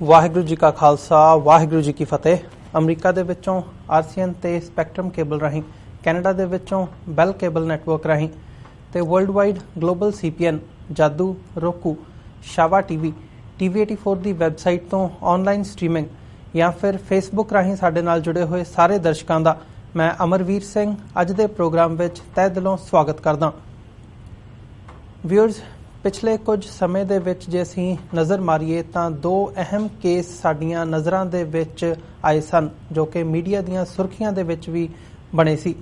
ਵਾਹਿਗੁਰੂ ਜੀ ਕਾ ਖਾਲਸਾ ਵਾਹਿਗੁਰੂ ਜੀ ਕੀ ਫਤਿਹ। ਅਮਰੀਕਾ ਦੇ ਵਿੱਚੋਂ RCN ਤੇ ਸਪੈਕਟਰਮ ਕੇਬਲ ਰਾਹੀਂ, ਕੈਨੇਡਾ ਦੇ ਵਿੱਚੋਂ ਬੈਲ ਕੇਬਲ ਨੈਟਵਰਕ ਰਾਹੀਂ ਤੇ ਵਰਲਡ ਵਾਈਡ ਗਲੋਬਲ CPN, ਜਾਦੂ, roku, ਸ਼ਾਵਾ TV, TV84 ਦੀ ਵੈਬਸਾਈਟ ਤੋਂ ਆਨਲਾਈਨ ਸਟ੍ਰੀਮਿੰਗ ਜਾਂ ਫਿਰ ਫੇਸਬੁੱਕ ਰਾਹੀਂ ਸਾਡੇ ਨਾਲ ਜੁੜੇ ਹੋਏ ਸਾਰੇ ਦਰਸ਼ਕਾਂ ਦਾ ਮੈਂ ਅਮਰਵੀਰ ਸਿੰਘ ਅੱਜ ਦੇ ਪ੍ਰੋਗਰਾਮ ਵਿੱਚ ਤਹਿ ਦਿਲੋਂ ਸਵਾਗਤ ਕਰਦਾ। ਵਿਊਅਰਸ, ਪਿਛਲੇ ਕੁਝ ਸਮੇਂ ਦੇ ਵਿੱਚ ਜੇ ਅਸੀਂ ਨਜ਼ਰ ਮਾਰੀਏ ਤਾਂ ਦੋ ਅਹਿਮ ਕੇਸ ਸਾਡੀਆਂ ਨਜ਼ਰਾਂ ਦੇ ਵਿੱਚ ਆਏ ਸਨ ਜੋ ਕਿ ਮੀਡੀਆ ਦੀਆਂ ਸੁਰਖੀਆਂ ਦੇ ਵਿੱਚ ਵੀ ਬਣੇ ਸੀ।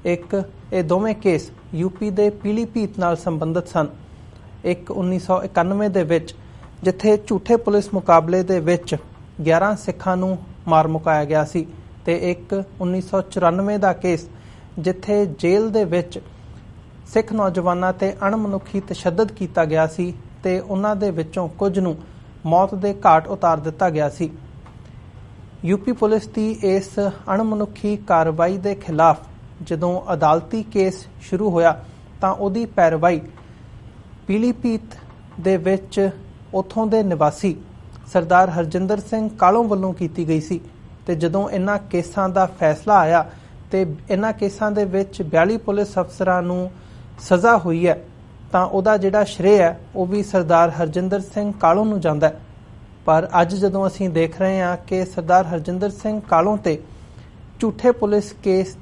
ਇਹ ਦੋਵੇਂ ਕੇਸ UP ਦੇ ਪੀਲੀਭੀਤ ਨਾਲ ਸੰਬੰਧਿਤ ਸਨ। ਇੱਕ 1991 ਦੇ ਵਿੱਚ ਜਿੱਥੇ ਝੂਠੇ ਪੁਲਿਸ ਮੁਕਾਬਲੇ ਦੇ ਵਿੱਚ 11 ਸਿੱਖਾਂ ਨੂੰ ਮਾਰ ਮੁਕਾਇਆ ਗਿਆ ਸੀ ਤੇ ਇੱਕ 1994 ਦਾ ਕੇਸ ਜਿੱਥੇ ਜੇਲ੍ਹ ਦੇ ਵਿੱਚ ਸਿੱਖ ਨੌਜਵਾਨਾਂ ਤੇ ਅਣਮਨੁੱਖੀ ਤਸ਼ੱਦਦ ਕੀਤਾ ਗਿਆ ਸੀ ਤੇ ਉਹਨਾਂ ਦੇ ਵਿੱਚੋਂ ਕੁਝ ਨੂੰ ਮੌਤ ਦੇ ਘਾਟ ਉਤਾਰ ਦਿੱਤਾ ਗਿਆ ਸੀ। UP ਪੁਲਿਸ ਦੀ ਇਸ ਅਣਮਨੁੱਖੀ ਕਾਰਵਾਈ ਦੇ ਖਿਲਾਫ ਜਦੋਂ ਅਦਾਲਤੀ ਕੇਸ ਸ਼ੁਰੂ ਹੋਇਆ ਤਾਂ ਉਹਦੀ ਪੈਰਵਾਈ ਪੀਲੀਭੀਤ ਦੇ ਵਿੱਚ ਉੱਥੋਂ ਦੇ ਨਿਵਾਸੀ ਸਰਦਾਰ ਹਰਜਿੰਦਰ ਸਿੰਘ ਕਾਲੋਂ ਵੱਲੋਂ ਕੀਤੀ ਗਈ ਸੀ ਤੇ ਜਦੋਂ ਇਹਨਾਂ ਕੇਸਾਂ ਦਾ ਫੈਸਲਾ ਆਇਆ ਤੇ ਇਹਨਾਂ ਕੇਸਾਂ ਦੇ ਵਿੱਚ 42 ਪੁਲਿਸ ਅਫਸਰਾਂ ਨੂੰ ਸਜ਼ਾ ਹੋਈ ਹੈ ਤਾਂ ਉਹਦਾ ਜਿਹੜਾ ਸ਼੍ਰੇ ਹੈ ਉਹ ਵੀ ਸਰਦਾਰ ਹਰਜਿੰਦਰ ਸਿੰਘ ਕਾਲੋਂ ਨੂੰ ਜਾਂਦਾ ਹੈ। ਪਰ ਅੱਜ ਜਦੋਂ ਅਸੀਂ ਦੇਖ ਰਹੇ ਹਾਂ ਕਿ ਸਰਦਾਰ ਹਰਜਿੰਦਰ ਸਿੰਘ ਕਾਲੋਂ ਤੇ ਝੂਠੇ ਪੁਲਿਸ ਕੇਸ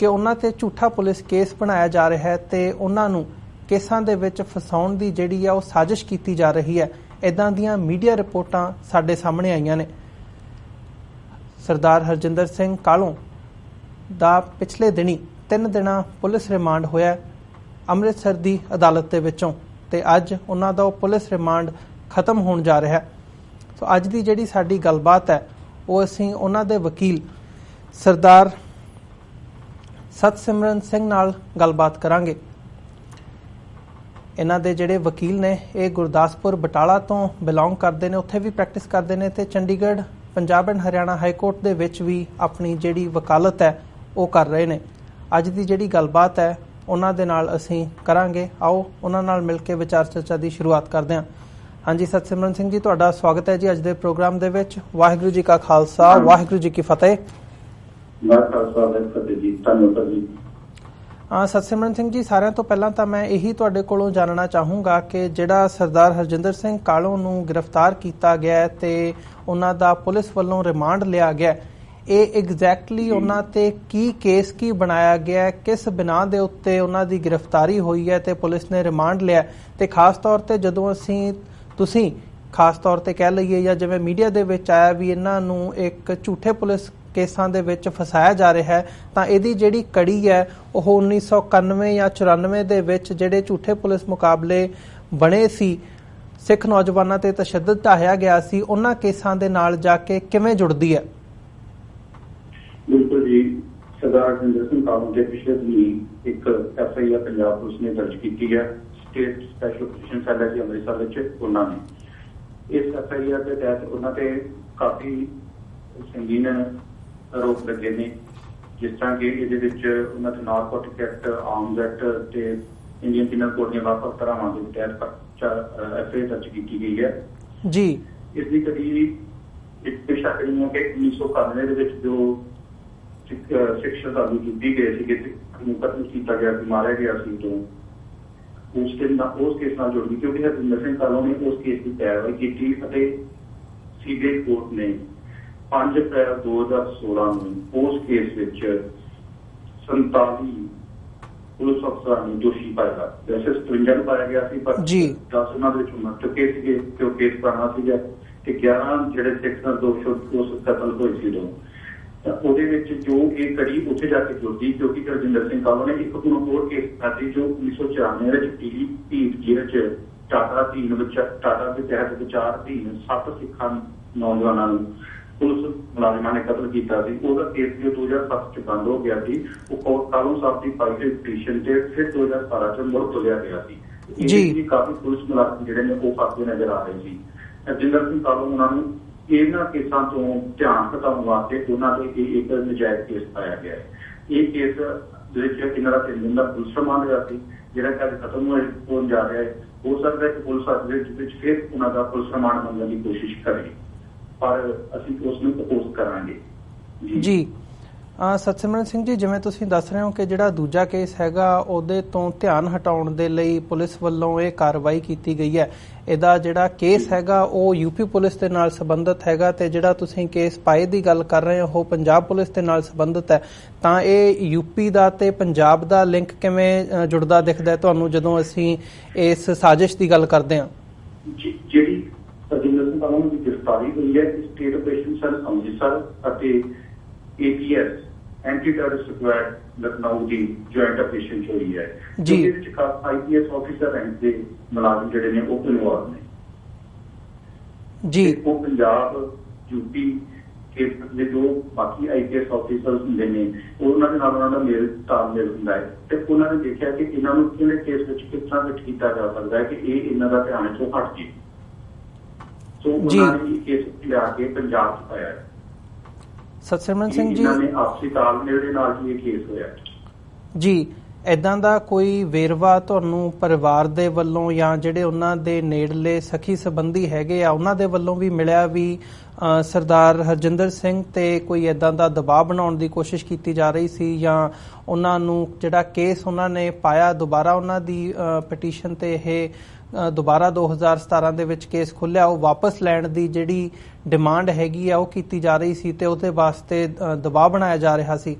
ਉਹਨਾਂ ਤੇ ਝੂਠਾ ਪੁਲਿਸ ਕੇਸ ਬਣਾਇਆ ਜਾ ਰਿਹਾ ਹੈ ਤੇ ਉਹਨਾਂ ਨੂੰ ਕੇਸਾਂ ਦੇ ਵਿੱਚ ਫਸਾਉਣ ਦੀ ਜਿਹੜੀ ਆ ਉਹ ਸਾਜ਼ਿਸ਼ ਕੀਤੀ ਜਾ ਰਹੀ ਹੈ, ਇੱਦਾਂ ਦੀਆਂ ਮੀਡੀਆ ਰਿਪੋਰਟਾਂ ਸਾਡੇ ਸਾਹਮਣੇ ਆਈਆਂ ਨੇ। ਸਰਦਾਰ ਹਰਜਿੰਦਰ ਸਿੰਘ ਕਾਲੋਂ ਦਾ ਪਿਛਲੇ ਦਿਨੀ 3 ਦਿਨਾਂ ਪੁਲਿਸ ਰਿਮਾਂਡ ਹੋਇਆ ਅੰਮ੍ਰਿਤਸਰ ਦੀ ਅਦਾਲਤ ਦੇ ਵਿੱਚੋਂ ਤੇ ਅੱਜ ਉਹਨਾਂ ਦਾ ਉਹ ਪੁਲਿਸ ਰਿਮਾਂਡ ਖਤਮ ਹੋਣ ਜਾ ਰਿਹਾ। ਸੋ ਅੱਜ ਦੀ ਜਿਹੜੀ ਸਾਡੀ ਗੱਲਬਾਤ ਹੈ ਉਹ ਅਸੀਂ ਉਹਨਾਂ ਦੇ ਵਕੀਲ ਸਰਦਾਰ ਸਤਸਿਮਰਨ ਸਿੰਘ ਨਾਲ ਗੱਲਬਾਤ ਕਰਾਂਗੇ। ਇਹਨਾਂ ਦੇ ਜਿਹੜੇ ਵਕੀਲ ਨੇ ਇਹ ਗੁਰਦਾਸਪੁਰ ਬਟਾਲਾ ਤੋਂ ਬਿਲੋਂਗ ਕਰਦੇ ਨੇ, ਉੱਥੇ ਵੀ ਪ੍ਰੈਕਟਿਸ ਕਰਦੇ ਨੇ ਤੇ Chandigarh Punjab and Haryana high court ਦੇ ਵਿੱਚ ਵੀ ਆਪਣੀ ਜਿਹੜੀ ਵਕਾਲਤ ਹੈ ਉਹ ਕਰ ਰਹੇ ਨੇ। ਅੱਜ ਦੀ ਜਿਹੜੀ ਗੱਲਬਾਤ ਹੈ ਉਹਨਾਂ ਦੇ ਨਾਲ ਅਸੀਂ ਕਰਾਂਗੇ। ਆਓ ਉਹਨਾਂ ਨਾਲ ਮਿਲ ਕੇ ਵਿਚਾਰ ਚਰਚਾ ਦੀ ਸ਼ੁਰੂਆਤ ਕਰਦੇ ਹਾਂ। ਹਾਂਜੀ ਸਤਸਿਮਰਨ ਸਿੰਘ ਜੀ, ਤੁਹਾਡਾ ਸਵਾਗਤ ਹੈ ਜੀ ਅੱਜ ਦੇ ਪ੍ਰੋਗਰਾਮ ਦੇ ਵਿੱਚ। ਵਾਹਿਗੁਰੂ ਜੀ ਕਾ ਖਾਲਸਾ ਵਾਹਿਗੁਰੂ ਜੀ ਕੀ ਫਤਿਹ। ਸਤਸਿਮਰਨ ਸਿੰਘ ਜੀ, ਸਾਰਿਆਂ ਤੋਂ ਪਹਿਲਾਂ ਤਾਂ ਮੈਂ ਇਹੀ ਤੁਹਾਡੇ ਕੋਲੋਂ ਜਾਣਨਾ ਚਾਹੂੰਗਾ ਕਿ ਜਿਹੜਾ ਸਰਦਾਰ ਹਰਜਿੰਦਰ ਸਿੰਘ ਕਾਲੋਂ ਨੂੰ ਗ੍ਰਿਫਤਾਰ ਕੀਤਾ ਗਿਆ ਤੇ ਉਹਨਾਂ ਦਾ ਪੁਲਿਸ ਵੱਲੋਂ ਰਿਮਾਂਡ ਲਿਆ ਗਿਆ, ਇਹ ਐਗਜ਼ੈਕਟਲੀ ਉਹਨਾਂ ਤੇ ਕੇਸ ਬਣਾਇਆ ਗਿਆ, ਕਿਸ ਬਿਨਾਂ ਦੇ ਉੱਤੇ ਉਹਨਾਂ ਦੀ ਗ੍ਰਿਫਤਾਰੀ ਹੋਈ ਹੈ ਤੇ ਪੁਲਿਸ ਨੇ ਰਿਮਾਂਡ ਲਿਆ, ਤੇ ਖਾਸ ਤੌਰ ਤੇ ਜਦੋਂ ਤੁਸੀਂ ਖਾਸ ਤੌਰ ਤੇ ਕਹਿ ਲਈਏ ਜਾਂ ਜਿਵੇਂ ਮੀਡੀਆ ਦੇ ਵਿੱਚ ਆਇਆ ਵੀ ਇਹਨਾਂ ਨੂੰ ਇੱਕ ਝੂਠੇ ਪੁਲਿਸ ਕੇਸਾਂ ਦੇ ਵਿੱਚ ਫਸਾਇਆ ਜਾ ਰਿਹਾ ਹੈ, ਤਾਂ ਇਹਦੀ ਜਿਹੜੀ ਕੜੀ ਹੈ ਉਹ 1991 ਜਾਂ 94 ਦੇ ਵਿੱਚ ਜਿਹੜੇ ਝੂਠੇ ਪੁਲਿਸ ਮੁਕਾਬਲੇ ਬਣੇ ਸੀ, ਸਿੱਖ ਨੌਜਵਾਨਾਂ ਤੇ ਤਸ਼ੱਦਦ ਢਾਹਿਆ ਗਿਆ ਸੀ, ਉਹਨਾਂ ਕੇਸਾਂ ਦੇ ਨਾਲ ਜਾ ਕੇ ਕਿਵੇਂ ਜੁੜਦੀ ਹੈ? ਬਿਲਕੁਲ ਜੀ, ਸਰਦਾਰ ਹਰਜਿੰਦਰ ਸਿੰਘ ਕਾਲੋਂ ਦੇ ਪਿਛਲੇ ਦਿਨੀ ਇੱਕ FIR ਪੰਜਾਬ ਪੁਲਿਸ ਨੇ ਦਰਜ ਕੀਤੀ ਹੈ। ਸਟੇਟ ਸਪੈਸ਼ਲ ਆਪਰੇਸ਼ਨ ਸੈੱਲ ਹੈ ਜੀ ਅੰਮ੍ਰਿਤਸਰ ਵਿੱਚ, ਉਹਨਾਂ ਨੇ ਇਸ FIR ਦੇ ਤਹਿਤ ਉਹਨਾਂ ਤੇ ਕਾਫੀ ਸੰਗੀਨ ਆਰੋਪ ਲੱਗੇ ਨੇ, ਜਿਸ ਤਰ੍ਹਾਂ ਕਿ ਇਹਦੇ ਵਿੱਚ ਉਹਨਾਂ ਤੇ ਨਾਰਕੋਟਿਕ ਐਕਟ, ਆਰਮਜ਼ ਐਕਟ ਤੇ ਇੰਡੀਅਨ ਪੀਨਲ ਕੋਡ ਦੀਆਂ ਵੱਖ-ਵੱਖ ਧਾਰਾਵਾਂ ਦੇ ਤਹਿਤ FIR ਦਰਜ ਕੀਤੀ ਗਈ ਹੈ ਜੀ। ਇਸ ਦੀ ਕਦੀ ਇੱਕ ਸ਼ੱਕ ਨਹੀਂ ਹੈ ਕਿ 1991 ਦੇ ਵਿੱਚ ਜੋ ਸਿੱਖ ਸ਼ਰਧਾਲੂ ਕੀਤੀ ਗਏ ਸੀ ਕਿ ਕਤਲ ਕੀਤਾ ਗਿਆ ਸੀ, ਮਾਰਿਆ ਗਿਆ ਸੀ, ਤੋਂ ਉਸ ਕੇਸ ਨਾਲ ਜੁੜ ਗਈ ਕਿਉਂਕਿ ਹਰਜਿੰਦਰ ਸਿੰਘ ਕਾਲੋਂ ਨੇ ਉਸ ਕੇਸ ਦੀ ਪੈਰਵਾਈ ਕੀਤੀ ਅਤੇ CBI ਕੋਰਟ ਨੇ 5 ਅਪ੍ਰੈਲ 2016 ਨੂੰ ਉਸ ਕੇਸ ਵਿੱਚ 47 ਪੁਲਿਸ ਅਫਸਰਾਂ ਨੂੰ ਦੋਸ਼ੀ ਪਾਇਆ। ਵੈਸੇ 57 ਨੂੰ ਪਾਇਆ ਗਿਆ ਸੀ ਪਰ 10 ਉਹਨਾਂ ਦੇ ਵਿੱਚ ਮਰ ਚੁੱਕੇ ਸੀਗੇ ਕਿ ਉਹ ਕੇਸ ਪੁਰਾਣਾ ਸੀਗਾ ਤੇ 11 ਜਿਹੜੇ ਸਿੱਖ ਦੋਸ਼ ਕਤਲ ਹੋਏ ਸੀ ਉਹਦੇ ਵਿੱਚ ਜੋ ਇਹ ਕੜੀ ਉੱਥੇ ਜਾ ਕੇ ਜੁੜਦੀ ਕਿਉਂਕਿ ਹਰਜਿੰਦਰ ਸਿੰਘ ਕਾਲੋਂ ਨੇ ਇੱਕ ਹੋਰ ਕੇਸ ਪਾਇਆ ਜੋ 1994 ਵਿੱਚ ਪੀਲੀਭੀਤ ਜ਼ਿਲ੍ਹੇ ਚ ਟਾਟਾ ਦੇ ਤਹਿਤ 7 ਸਿੱਖਾਂ ਨੌਜਵਾਨਾਂ ਨੂੰ ਪੁਲਿਸ ਮੁਲਾਜ਼ਮਾਂ ਨੇ ਕਤਲ ਕੀਤਾ ਸੀ। ਉਹਦਾ ਕੇਸ ਜੋ 2007 ਚ ਬੰਦ ਹੋ ਗਿਆ ਸੀ, ਉਹ ਕਾਲੋਂ ਸਾਹਿਬ ਦੀ ਪਾਈ ਪਟੀਸ਼ਨ ਤੇ ਫਿਰ 2017 ਚ ਮੁੜ ਖੋਲਿਆ ਗਿਆ ਸੀ ਜੀ। ਕਾਫੀ ਪੁਲਿਸ ਮੁਲਾਜ਼ਮ ਜਿਹੜੇ ਨੇ ਉਹ ਫਸਦੇ ਨਜ਼ਰ ਆ ਰਹੇ ਸੀ। ਹਰਜਿੰਦਰ ਸਿੰਘ ਕਾਲੋਂ ਉਹਨਾਂ ਨੂੰ ਇਹਨਾਂ ਕੇਸਾਂ ਤੋਂ ਧਿਆਨ ਹਟਾਉਣ ਵਾਸਤੇ ਉਹਨਾਂ ਦੇ ਇੱਕ ਨਜਾਇਜ਼ ਕੇਸ ਪਾਇਆ ਗਿਆ ਹੈ। ਇਹ ਕੇਸ ਦੇ ਵਿੱਚ ਇਹਨਾਂ ਦਾ 3 ਦਿਨ ਦਾ ਪੁਲਿਸ ਰਿਮਾਂਡ ਹੋਇਆ ਸੀ, ਜਿਹੜਾ ਕਿ ਅੱਜ ਖਤਮ ਹੋਣ ਜਾ ਰਿਹਾ ਹੈ। ਹੋ ਸਕਦਾ ਹੈ ਕਿ ਪੁਲਿਸ ਅੱਜ ਦੇ ਵਿੱਚ ਫਿਰ ਉਹਨਾਂ ਦਾ ਪੁਲਿਸ ਰਿਮਾਂਡ ਮੰਗਣ ਦੀ ਕੋਸ਼ਿਸ਼ ਕਰੇ, ਪਰ ਅਸੀਂ ਉਸ ਨੂੰ ਅਪੋਜ਼ ਕਰਾਂਗੇ ਜੀ। ਸਤਸਿਮਰਨ ਸਿੰਘ ਜੀ, ਜਿਵੇਂ ਤੁਸੀਂ ਦੱਸ ਰਹੇ ਹੋ ਕਿ ਜਿਹੜਾ ਦੂਜਾ ਕੇਸ ਹੈਗਾ ਉਹਦੇ ਤੋਂ ਧਿਆਨ ਹਟਾਉਣ ਦੇ ਲਈ ਪੁਲਿਸ ਵੱਲੋਂ ਇਹ ਕਾਰਵਾਈ ਕੀਤੀ ਗਈ ਹੈ। ਇਹਦਾ ਜਿਹੜਾ ਕੇਸ ਹੈਗਾ ਉਹ ਯੂਪੀ ਪੁਲਿਸ ਦੇ ਨਾਲ ਸੰਬੰਧਿਤ ਹੈਗਾ, ਤੇ ਜਿਹੜਾ ਤੁਸੀਂ ਕੇਸ ਪਾਏ ਦੀ ਗੱਲ ਕਰ ਰਹੇ ਹੋ ਉਹ ਪੰਜਾਬ ਪੁਲਿਸ ਦੇ ਨਾਲ ਸੰਬੰਧਿਤ ਹੈ। ਤਾਂ ਇਹ ਯੂਪੀ ਦਾ ਤੇ ਪੰਜਾਬ ਦਾ ਲਿੰਕ ਕਿਵੇਂ ਜੁੜਦਾ ਦਿਖਦਾ ਹੈ ਤੁਹਾਨੂੰ ਜਦੋਂ ਅਸੀਂ ਇਸ ਸਾਜ਼ਿਸ਼ ਦੀ ਗੱਲ ਕਰਦੇ ਹਾਂ? ਜਿਹੜੀ ਰਜਿੰਦਰ ਸਿੰਘ ਕਾਲੋਂ ਦੀ ਗ੍ਰਿਫਤਾਰੀ ਹੋਈ ਹੈ, ਸਟੇਟ ਆਪਰੇਸ਼ਨ ਸੈੱਲ ਅੰਮ੍ਰਿਤਸਰ ਅਤੇ ATS anti terrorist squad Lucknow ਦੀ ਜੁਆਇੰਟ ਆਪਰੇਸ਼ਨ ਹੋਈ ਹੈ, ਜਿਹਦੇ ਵਿੱਚ IPS ਆਫੀਸਰ ਰੈਂਕ ਦੇ ਮੁਲਾਜ਼ਮ ਜਿਹੜੇ ਨੇ ਉਹ ਇਨਵੋਲਵ ਨੇ ਜੀ। ਉਹ ਪੰਜਾਬ ਯੂਪੀ ਕੇਸ ਦੇ ਜੋ ਬਾਕੀ IPS ਆਫੀਸਰਸ ਹੁੰਦੇ ਨੇ ਉਹਨਾਂ ਦੇ ਨਾਲ ਉਹਨਾਂ ਦਾ ਤਾਲਮੇਲ ਹੁੰਦਾ ਹੈ, ਤੇ ਉਹਨਾਂ ਨੇ ਦੇਖਿਆ ਕਿ ਇਹਨਾਂ ਨੂੰ ਕਿਹੜੇ ਕੇਸ ਵਿੱਚ ਕਿਸ ਤਰ੍ਹਾਂ ਵਿੱਚ ਕੀਤਾ ਜਾ ਸਕਦਾ ਹੈ ਕਿ ਇਹ ਇਹਨਾਂ ਦਾ ਧਿਆਨ ਚੋਂ ਹਟ ਜੇ। ਸੋ ਉਹਨਾਂ ਨੇ ਇਹ ਕੇਸ ਲਿਆ ਕੇ ਪੰਜਾਬ 'ਚ ਪਾਇਆ ਹੈ। ਸਤਸਿਮਰਨ ਸਿੰਘ ਜੀ, ਆਪਸੀ ਤਾਲਮੇਲ ਦੇ ਨਾਲ ਹੀ ਇਹ ਕੇਸ ਹੋਇਆ ਜੀ। ਏਦਾਂ ਦਾ ਕੋਈ ਵੇਰਵਾ ਤੁਹਾਨੂੰ ਪਰਿਵਾਰ ਦੇ ਵੱਲੋਂ ਜਾਂ ਜਿਹੜੇ ਉਹਨਾਂ ਦੇ ਨੇੜਲੇ ਸਖੀ ਸੰਬੰਧੀ ਹੈਗੇ ਆ ਉਹਨਾਂ ਦੇ ਵੱਲੋਂ ਵੀ ਮਿਲਿਆ ਵੀ ਸਰਦਾਰ ਹਰਜਿੰਦਰ ਸਿੰਘ ਤੇ ਕੋਈ ਏਦਾਂ ਦਾ ਦਬਾਅ ਬਣਾਉਣ ਦੀ ਕੋਸ਼ਿਸ਼ ਕੀਤੀ ਜਾ ਰਹੀ ਸੀ, ਜਾਂ ਉਹਨਾਂ ਨੂੰ ਜਿਹੜਾ ਕੇਸ ਉਹਨਾਂ ਨੇ ਪਾਇਆ ਦੁਬਾਰਾ ਉਹਨਾਂ ਦੀ ਪਟੀਸ਼ਨ ਤੇ ਇਹ ਦੁਬਾਰਾ 2017 ਦੇ ਵਿੱਚ ਕੇਸ ਖੁੱਲਿਆ, ਉਹ ਵਾਪਸ ਲੈਣ ਦੀ ਜਿਹੜੀ ਡਿਮਾਂਡ ਹੈਗੀ ਆ ਉਹ ਕੀਤੀ ਜਾ ਰਹੀ ਸੀ ਤੇ ਉਹਦੇ ਵਾਸਤੇ ਦਬਾਅ ਬਣਾਇਆ ਜਾ ਰਿਹਾ ਸੀ?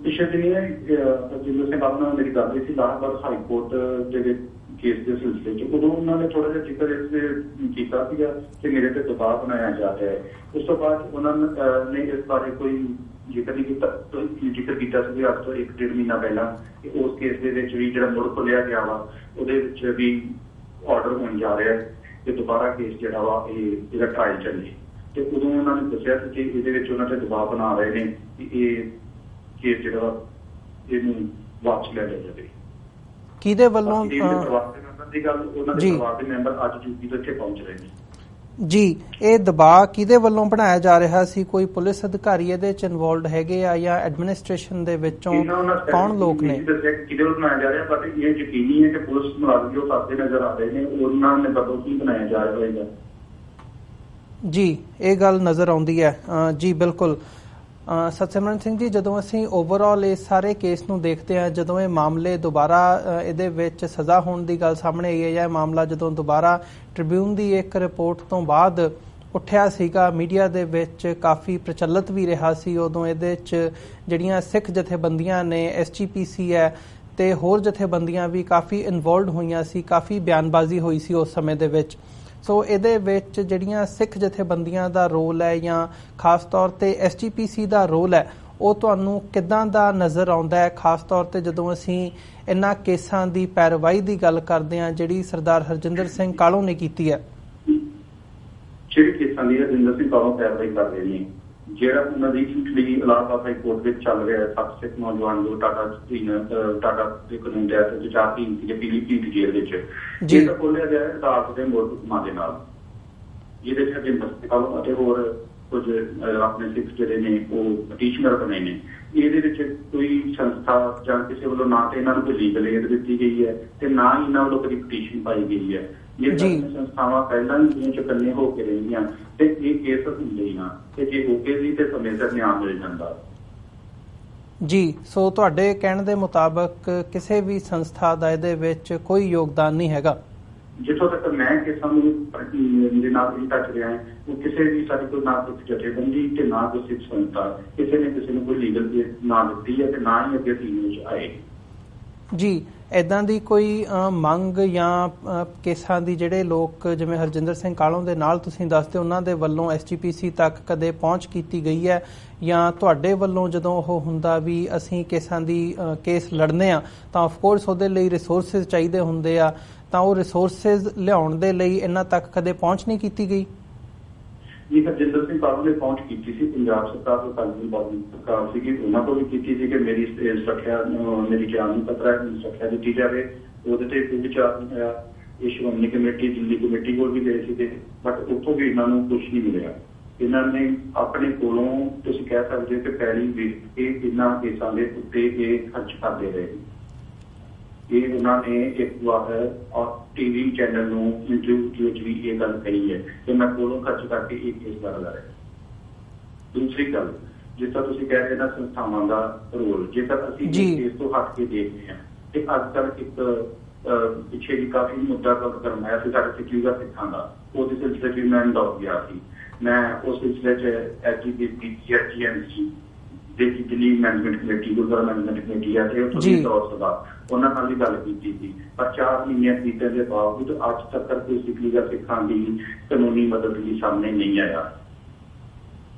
ਪਿਛਲੇ ਦਿਨੀ ਰਜਿੰਦਰ ਸਿੰਘ ਕਾਲੋਂ ਨਾਲ ਮੇਰੀ ਗੱਲ ਹੋਈ ਸੀ ਇਲਾਹਾਬਾਦ ਹਾਈ ਕੋਰਟ ਦੇ ਕੇਸ ਦੇ ਸਿਲਸਿਲੇ 'ਚ। ਉਦੋਂ ਉਹਨਾਂ ਨੇ ਥੋੜਾ ਜਿਹਾ ਜ਼ਿਕਰ ਇਸ ਕੀਤਾ ਸੀਗਾ ਕਿ ਮੇਰੇ ਤੇ ਦਬਾਅ ਬਣਾਇਆ ਜਾ ਰਿਹਾ ਹੈ। ਉਸ ਤੋਂ ਬਾਅਦ ਉਹਨਾਂ ਨੇ ਇਸ ਬਾਰੇ ਕੋਈ ਜ਼ਿਕਰ ਨਹੀਂ ਕੀਤਾ। ਜ਼ਿਕਰ ਕੀਤਾ ਸੀ ਅੱਜ ਤੋਂ 1-1.5 ਮਹੀਨਾ ਪਹਿਲਾਂ ਕਿ ਉਸ ਕੇਸ ਦੇ ਵਿੱਚ ਵੀ ਜਿਹੜਾ ਮੁੜ ਖੁੱਲਿਆ ਗਿਆ ਵਾ ਉਹਦੇ ਵਿੱਚ ਵੀ ਆਰਡਰ ਹੋਣ ਜਾ ਰਿਹਾ ਹੈ ਕਿ ਦੁਬਾਰਾ ਕੇਸ ਜਿਹੜਾ ਵਾ ਇਹਦਾ ਟਰਾਇਲ ਚੱਲੇ, ਤੇ ਉਦੋਂ ਉਹਨਾਂ ਨੇ ਦੱਸਿਆ ਸੀ ਕਿ ਇਹਦੇ ਵਿੱਚ ਉਹਨਾਂ ਤੇ ਦਬਾਅ ਬਣਾ ਰਹੇ ਨੇ ਕਿ ਇਹ ਕੇਸ ਜਿਹੜਾ ਇਹਨੂੰ ਵਾਪਸ ਲੈ ਲਿਆ ਜਾਵੇ। ਕਿਹਦੇ ਵੱਲੋਂ? ਪਰਿਵਾਰ ਦੇ ਮੈਂਬਰ ਦੀ ਗੱਲ, ਉਹਨਾਂ ਦੇ ਪਰਿਵਾਰ ਦੇ ਮੈਂਬਰ ਅੱਜ ਯੂਪੀ ਤੋਂ ਇੱਥੇ ਪਹੁੰਚ ਰਹੇ ਨੇ ਜੀ। ਇਹ ਦਬਾਅ ਕਿਹਦੇ ਵੱਲੋਂ ਬਣਾਇਆ ਜਾ ਰਿਹਾ ਸੀ? ਕੋਈ ਪੁਲਿਸ ਅਧਿਕਾਰੀ ਇਹਦੇ ਚ ਇਨਵੋਲਡ ਹੈਗੇ ਆ ਜਾਂ ਐਡਮਿਨਿਸਟ੍ਰੇਸ਼ਨ ਦੇ ਵਿੱਚੋਂ ਕੌਣ ਲੋਕ ਨੇ? ਕਿਹਦੇ ਵੱਲੋਂ ਬਣਾਇਆ ਜਾ ਰਿਹਾ, ਪਰ ਇਹ ਯਕੀਨੀ ਹੈ ਕਿ ਪੁਲਿਸ ਮੁਲਾਜ਼ਮ ਜੋ ਕਰਦੇ ਨਜ਼ਰ ਆ ਰਹੇ ਨੇ ਉਹਨਾਂ ਨੇ ਕਦੋਂ ਕੀ ਬਣਾਇਆ ਜਾ ਰਿਹਾ ਹੋਏਗਾ ਜੀ। ਇਹ ਗੱਲ ਨਜ਼ਰ ਆਉਂਦੀ ਹੈ ਜੀ, ਬਿਲਕੁਲ। ਸਤਸਿਮਰਨ ਸਿੰਘ ਜੀ, ਜਦੋਂ ਅਸੀਂ ਓਵਰਆਲ ਇਸ ਸਾਰੇ ਕੇਸ ਨੂੰ ਦੇਖਦੇ ਹਾਂ, ਜਦੋਂ ਇਹ ਮਾਮਲੇ ਦੁਬਾਰਾ ਇਹਦੇ ਵਿੱਚ ਸਜ਼ਾ ਹੋਣ ਦੀ ਗੱਲ ਸਾਹਮਣੇ ਆਈ ਹੈ, ਜਾਂ ਇਹ ਮਾਮਲਾ ਜਦੋਂ ਦੁਬਾਰਾ ਟ੍ਰਿਬਿਊਨ ਦੀ ਇੱਕ ਰਿਪੋਰਟ ਤੋਂ ਬਾਅਦ ਉੱਠਿਆ ਸੀਗਾ, ਮੀਡੀਆ ਦੇ ਵਿੱਚ ਕਾਫੀ ਪ੍ਰਚਲਿਤ ਵੀ ਰਿਹਾ ਸੀ, ਉਦੋਂ ਇਹਦੇ 'ਚ ਜਿਹੜੀਆਂ ਸਿੱਖ ਜਥੇਬੰਦੀਆਂ ਨੇ, SGPC ਹੈ ਤੇ ਹੋਰ ਜਥੇਬੰਦੀਆਂ ਵੀ ਕਾਫੀ ਇਨਵੋਲਵਡ ਹੋਈਆਂ ਸੀ, ਕਾਫੀ ਬਿਆਨਬਾਜ਼ੀ ਹੋਈ ਸੀ ਉਸ ਸਮੇਂ ਦੇ ਵਿੱਚ। ਸੋ ਇਹਦੇ ਵਿੱਚ ਜਿਹੜੀਆਂ ਸਿੱਖ ਜਥੇਬੰਦੀਆਂ ਦਾ ਰੋਲ ਹੈ ਜਾਂ ਖਾਸ ਤੌਰ ਤੇ SGPC ਦਾ ਰੋਲ ਹੈ, ਉਹ ਤੁਹਾਨੂੰ ਕਿੱਦਾਂ ਦਾ ਨਜ਼ਰ ਆਉਂਦਾ ਹੈ, ਖਾਸ ਤੌਰ ਤੇ ਜਦੋਂ ਅਸੀਂ ਇਹਨਾਂ ਕੇਸਾਂ ਦੀ ਪੈਰਵਾਈ ਦੀ ਗੱਲ ਕਰਦੇ ਹਾਂ ਜਿਹੜੀ ਸਰਦਾਰ ਹਰਜਿੰਦਰ ਸਿੰਘ ਕਾਲੋਂ ਨੇ ਕੀਤੀ ਹੈ? ਜਿਹੜੇ ਕੇਸਾਂ ਦੀ ਹਰਜਿੰਦਰ ਸਿੰਘ ਕਾਲੋਂ ਪੈਰਵਾਈ ਕਰ ਰਹੇ ਨੇ, ਜਿਹੜਾ ਉਹਨਾਂ ਦੀ ਰੀਸੈਂਟਲੀ ਇਲਾਹਾਬਾਦ ਹਾਈ ਕੋਰਟ ਵਿੱਚ ਚੱਲ ਰਿਹਾ ਹੈ 7 ਸਿੱਖ ਨੌਜਵਾਨ ਜੋ ਟਾਟਾ ਦੇ ਕਾਨੂੰਨ ਤਹਿਤ ਜੁਝਾਤੀ ਪੀਲੀਭੀਤ ਜੇਲ੍ਹ ਵਿੱਚ ਇਹ ਖੋਲਿਆ ਗਿਆ ਹੈ ਅਦਾਲਤ ਦੇ ਮੁੱਢ ਹੁਕਮਾਂ ਦੇ ਨਾਲ, ਜਿਹਦੇ ਚ ਹਰਜਿੰਦਰ ਸਿੰਘ ਕਾਲੋਂ ਅਤੇ ਹੋਰ ਕੁਝ ਆਪਣੇ ਸਿੱਖ ਜਿਹੜੇ ਨੇ ਉਹ ਪਟੀਸ਼ਨਰ ਬਣੇ ਨੇ। ਇਹਦੇ ਵਿੱਚ ਕੋਈ ਸੰਸਥਾ ਜਾਂ ਕਿਸੇ ਵੱਲੋਂ ਨਾ ਤੇ ਇਹਨਾਂ ਨੂੰ ਕੋਈ ਲੀਗਲ ਏਡ ਦਿੱਤੀ ਗਈ ਹੈ ਤੇ ਨਾ ਹੀ ਇਹਨਾਂ ਵੱਲੋਂ ਕੋਈ ਪਟੀਸ਼ਨ ਪਾਈ ਗਈ ਹੈ। ਇਹ ਸੰਸਥਾਵਾਂ ਪਹਿਲਾਂ ਹੀ ਚੁਕੰਨੇ ਹੋ ਕੇ ਰਹੀਆਂ ਤੇ ਇਹ ਕੇਸ ਹੁੰਦੇ ਹੀ ਨਾ, ਤੇ ਜੇ ਹੋ ਕੇ ਵੀ ਤੇ ਸਮੇਂ ਸਿਰ ਨਿਆਂ ਮਿਲ ਜਾਂਦਾ ਜੀ। ਸੋ ਤੁਹਾਡੇ ਕਹਿਣ ਦੇ ਮੁਤਾਬਕ ਕਿਸੇ ਵੀ ਸੰਸਥਾ ਦਾ ਇਹਦੇ ਵਿੱਚ ਕੋਈ ਯੋਗਦਾਨ ਨਹੀਂ ਹੈਗਾ? ਜਿੱਥੋਂ ਤੱਕ ਮੈਂ ਕੇਸਾਂ ਨੂੰ ਮੇਰੇ ਨਾਲ ਹੀ ਟੱਚ ਰਿਹਾ ਉਹ ਕਿਸੇ ਵੀ ਸਾਡੀ ਕੋਈ ਨਾ ਕੋਈ ਜਥੇਬੰਦੀ ਤੇ ਨਾ ਕੋਈ ਸਿੱਖ ਸੰਸਥਾ ਕਿਸੇ ਨੇ ਕਿਸੇ ਨੂੰ ਕੋਈ ਲੀਗਲ ਨਾ ਦਿੱਤੀ ਹੈ ਤੇ ਨਾ ਹੀ ਅੱਗੇ ਟੀਮ ਵਿੱਚ ਆਏ ਜੀ। ਇੱਦਾਂ ਦੀ ਕੋਈ ਮੰਗ ਜਾਂ ਕੇਸਾਂ ਦੀ ਜਿਹੜੇ ਲੋਕ ਜਿਵੇਂ ਹਰਜਿੰਦਰ ਸਿੰਘ ਕਾਲੋਂ ਦੇ ਨਾਲ ਤੁਸੀਂ ਦੱਸਦੇ ਉਹਨਾਂ ਦੇ ਵੱਲੋਂ SGPC ਤੱਕ ਕਦੇ ਪਹੁੰਚ ਕੀਤੀ ਗਈ ਹੈ, ਜਾਂ ਤੁਹਾਡੇ ਵੱਲੋਂ ਜਦੋਂ ਉਹ ਹੁੰਦਾ ਵੀ ਅਸੀਂ ਕੇਸ ਲੜਨੇ ਆ ਤਾਂ ਆਫਕੋਰਸ ਉਹਦੇ ਲਈ ਰਿਸੋਰਸਿਸ ਚਾਹੀਦੇ ਹੁੰਦੇ ਆ, ਤਾਂ ਉਹ ਰਿਸੋਰਸਿਸ ਲਿਆਉਣ ਦੇ ਲਈ ਇਹਨਾਂ ਤੱਕ ਕਦੇ ਪਹੁੰਚ ਨਹੀਂ ਕੀਤੀ ਗਈ? ਜੀ ਹਰਜਿੰਦਰ ਸਿੰਘ ਕਾਲੋਂ ਨੇ ਪਹੁੰਚ ਕੀਤੀ ਸੀ, ਪੰਜਾਬ ਸਰਕਾਰ ਤੋਂ ਸਰਕਾਰ ਸੀਗੀ, ਉਹਨਾਂ ਤੋਂ ਵੀ ਕੀਤੀ ਸੀ ਕਿ ਮੇਰੀ ਸੁਰੱਖਿਆ ਮੇਰੀ ਜਾਨ ਨੂੰ ਖਤਰਾ ਹੈ, ਸੁਰੱਖਿਆ ਦਿੱਤੀ ਜਾਵੇ। ਉਹਦੇ ਤੇ ਕੋਈ ਵਿਚਾਰ ਨਹੀਂ ਹੋਇਆ। ਇਹ ਸ਼੍ਰੋਮਣੀ ਕਮੇਟੀ ਦਿੱਲੀ ਕਮੇਟੀ ਕੋਲ ਵੀ ਗਏ ਸੀਗੇ, ਬਟ ਉੱਥੋਂ ਵੀ ਇਹਨਾਂ ਨੂੰ ਕੁਛ ਨਹੀਂ ਮਿਲਿਆ। ਇਹਨਾਂ ਨੇ ਆਪਣੇ ਕੋਲੋਂ ਤੁਸੀਂ ਕਹਿ ਸਕਦੇ ਹੋ ਕਿ ਪੈਲੀ ਵੇਚ ਕੇ ਇਹਨਾਂ ਕੇਸਾਂ ਦੇ ਉੱਤੇ ਇਹ ਖਰਚ ਕਰਦੇ ਰਹੇ। ਇਹ ਉਹਨਾਂ ਨੇ ਇੱਕ ਵਾਰ ਟੀਵੀ ਚੈਨਲ ਨੂੰ ਇੰਟਰਵਿਊ ਵਿੱਚ ਵੀ ਇਹ ਗੱਲ ਕਹੀ ਹੈ ਕਿ ਮੈਂ ਕੋਲੋਂ ਖਰਚ ਕਰਕੇ ਇਹ ਕੇਸ ਲੜ ਰਿਹਾ। ਦੂਸਰੀ ਗੱਲ, ਜਿਸ ਤਰ੍ਹਾਂ ਤੁਸੀਂ ਕਹਿ ਰਹੇ ਨਾ ਸੰਸਥਾਵਾਂ ਦਾ ਰੋਲ, ਜੇਕਰ ਅਸੀਂ ਇਸ ਕੇਸ ਤੋਂ ਹਟ ਕੇ ਦੇਖਦੇ ਹਾਂ ਤੇ ਅੱਜ ਕੱਲ੍ਹ ਇੱਕ ਪਿੱਛੇ ਵੀ ਕਾਫੀ ਮੁੱਦਾ ਕਰਵਾਇਆ ਸੀ ਸਾਡੇ ਸਿੱਖੀਗਾ ਸਿੱਖਾਂ ਦਾ, ਉਹਦੇ ਸਿਲਸਿਲੇ ਵੀ ਮੈਂ ਇੰਦੌਰ ਗਿਆ ਸੀ। ਮੈਂ ਉਸ ਸਿਲਸਿਲੇ 'ਚ SGPC ਦੇ Delhi management committee, Gurdwara management committee ਹੈ ਤੇ ਉੱਥੋਂ ਦੀ ਦੌਰ ਸਭਾ, ਉਹਨਾਂ ਨਾਲ ਵੀ ਗੱਲ ਕੀਤੀ ਸੀ। ਪਰ 4 ਮਹੀਨੇ ਬੀਤਣ ਦੇ ਬਾਵਜੂਦ ਅੱਜ ਤੱਕ ਕੋਈ ਸਿੱਖੀਗਾ ਸਿੱਖਾਂ ਦੀ ਕਾਨੂੰਨੀ ਮਦਦ ਲਈ ਸਾਹਮਣੇ ਨਹੀਂ ਆਇਆ।